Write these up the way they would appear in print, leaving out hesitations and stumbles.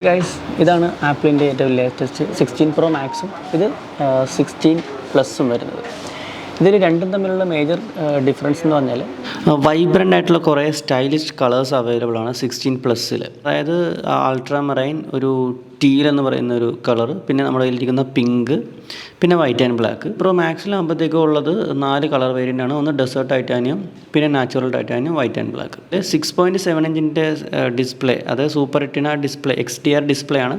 Guys, ഇതാണ് ആപ്പിളിൻ്റെ ഏറ്റവും ലേറ്റസ്റ്റ് 16 Pro മാക്സും ഇത് 16 പ്ലസും വരുന്നത്. ഇതിൽ രണ്ടും തമ്മിലുള്ള മേജർ ഡിഫറൻസ് എന്ന് പറഞ്ഞാൽ വൈബ്രൻ്റ് ആയിട്ടുള്ള കുറേ സ്റ്റൈലിഷ് കളേഴ്സ് അവൈലബിൾ ആണ് 16 പ്ലസ്സിൽ. അതായത് അൾട്രാ മറൈൻ, ഒരു ടീൽ എന്ന് പറയുന്ന ഒരു കളർ, പിന്നെ നമ്മുടെ കയ്യിലിരിക്കുന്ന പിങ്ക്, പിന്നെ വൈറ്റ് ആൻഡ് ബ്ലാക്ക്. പ്രോ മാക്സിലാകുമ്പോഴത്തേക്കും ഉള്ളത് 4 കളർ വേരിയൻ്റ് ആണ്. ഒന്ന് ഡെസേർട്ട് ടൈറ്റാനിയം, പിന്നെ natural titanium, white and black. 6.7 ഇഞ്ചിൻ്റെ ഡിസ്പ്ലേ, അതായത് super retina display, XDR display ആണ്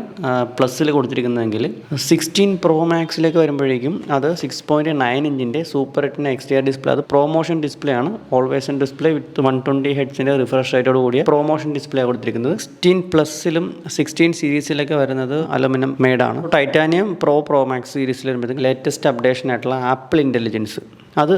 പ്ലസ്സിൽ കൊടുത്തിരിക്കുന്നതെങ്കിൽ 16 Pro മാക്സിലേക്ക് വരുമ്പോഴേക്കും അത് 6.9 ഇഞ്ചിൻ്റെ സൂപ്പർ റെറ്റിന XDR ഡിസ്പ്ലേ. അത് പ്രൊമോഷൻ ഡിസ്പ്ലേ ആണ്. ഓൾവേസ് ഇൻ ഡിസ്പ്ലേ വിത്ത് 120 ഹെഡ്സിൻ്റെ റിഫ്രഷ് റേറ്റോട് കൂടിയ പ്രൊമോഷൻ ഡിസ്പ്ലേ കൊടുത്തിരിക്കുന്നത്. 16 പ്ലസ്സിലും 16 സീരീസിലൊക്കെ വരുന്നത് അലുമിനിയം മെയ്ഡാണ്. ടൈറ്റാനിയം പ്രോ മാക്സ് സീരീസിൽ വരുമ്പോഴത്തേക്കും ലേറ്റസ്റ്റ് അപ്ഡേഷൻ ആയിട്ടുള്ള ആപ്പിൾ ഇൻ്റലിജൻസ് അത്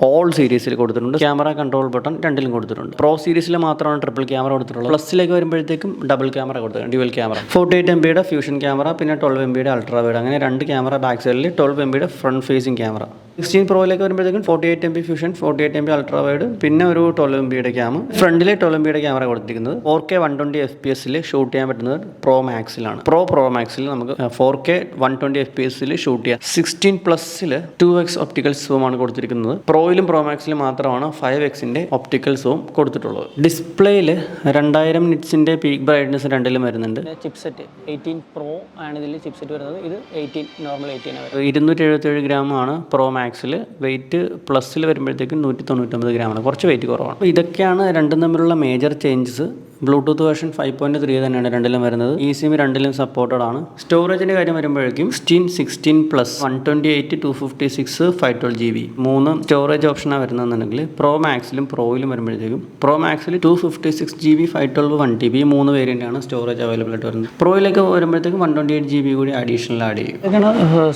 ഓൾ സീരീസിൽ കൊടുത്തിട്ടുണ്ട്. ക്യാമറ കൺട്രോൾ ബട്ടൺ രണ്ടിലും കൊടുത്തിട്ടുണ്ട്. പ്രോ സീരീസിൽ മാത്രമാണ് ട്രിപ്പിൾ ക്യാമറ കൊടുത്തിട്ടുള്ളത്. പ്ലസ്സിലേക്ക് വരുമ്പോഴത്തേക്കും ഡബിൾ ക്യാമറ കൊടുത്തിട്ടുണ്ട്, dual camera. 48 MB fusion camera, പിന്നെ 12 MB അൾട്രാ വൈഡ്, അങ്ങനെ 2 ക്യാമറ ബാക്ക് സൈഡിൽ, 12 MB ഫ്രണ്ട് ഫേസിങ് ക്യാമറ. 16 Proയിലേക്ക് വരുമ്പോഴത്തേക്കും 48 MB fusion, 48 MB ultra wide, പിന്നെ ഒരു 12 MB ക്യാമറ. ഫ്രണ്ടിൽ 12 MB ക്യാമറ കൊടുത്തിരിക്കുന്നത്. 4K 120 FPS ഷൂട്ട് ചെയ്യാൻ പറ്റുന്നത് പ്രോ മാക്സിലാണ്. പ്രോ മാക്സിൽ നമുക്ക് 4K 120 FPS ഷൂട്ട് ചെയ്യാം. 16 പ്ലസ്സിൽ 2x ഒപ്റ്റിക്കൽ സൂമാണ് കൊടുത്തിരിക്കുന്നത്. പ്രോയിലും പ്രോ മാക്സിലും മാത്രമാണ് 5x ഒപ്റ്റിക്കൽ സൂം കൊടുത്തിട്ടുള്ളത്. ഡിസ്പ്ലേയിൽ 2000 നിറ്റ്സിൻ്റെ പീക്ക് ബ്രൈറ്റ്നസ് രണ്ടിലും വരുന്നുണ്ട്. ചിപ്സെറ്റ് 18 Pro ആണ് ഇതിൽ ചിപ്സെറ്റ് വരുന്നത്. ഇത് 18 നോർമൽ 18 ആണ്. 277 ഗ്രാമാണ് പ്രോ മാക്സിൽ. വെയിറ്റ് പ്ലസ്സിൽ വരുമ്പോഴത്തേക്കും 199 ഗ്രാമാണ്. കുറച്ച് വെയിറ്റ് കുറവാണ്. അപ്പോൾ ഇതൊക്കെയാണ് രണ്ടും തമ്മിലുള്ള മേജർ ചേഞ്ചസ്. ബ്ലൂടൂത്ത് വേർഷൻ 5.3 തന്നെയാണ് രണ്ടിലും വരുന്നത്. eSIM രണ്ടിലും സപ്പോർട്ടഡ് ആണ്. സ്റ്റോറേജിൻ്റെ കാര്യം വരുമ്പോഴേക്കും 16 പ്ലസ് 128, 256, 512 GB 3 സ്റ്റോറേജ് ഓപ്ഷനാണ് വരുന്നതെന്നുണ്ടെങ്കിൽ പ്രോ മാക്സിലും പ്രോയിലും വരുമ്പോഴത്തേക്കും പ്രോ മാക്സിൽ 256 GB, 512, 1 TB 3 വേരിയൻ്റ് ആണ് സ്റ്റോറേജ് അവൈലബിൾ ആയിട്ട് വരുന്നത്. പ്രോയിലേക്ക് വരുമ്പോഴത്തേക്കും 128 GB കൂടി അഡീഷണൽ ആഡ് ചെയ്യും. ഇതൊക്കെയാണ്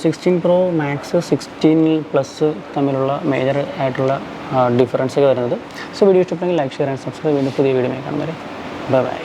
16 Pro മാക്സ് 16 പ്ലസ് തമ്മിലുള്ള മേജർ ആയിട്ടുള്ള ഡിഫറൻസ് ഒക്കെ വരുന്നത്. സോ വീഡിയോ ഇഷ്ടപ്പെട്ടെങ്കിൽ ലൈക്ക്, ഷെയർ ആൻഡ് സബ്സ്ക്രൈബ്. വീണ്ടും പുതിയ വീഡിയോ കാണും വരെ ബൈ.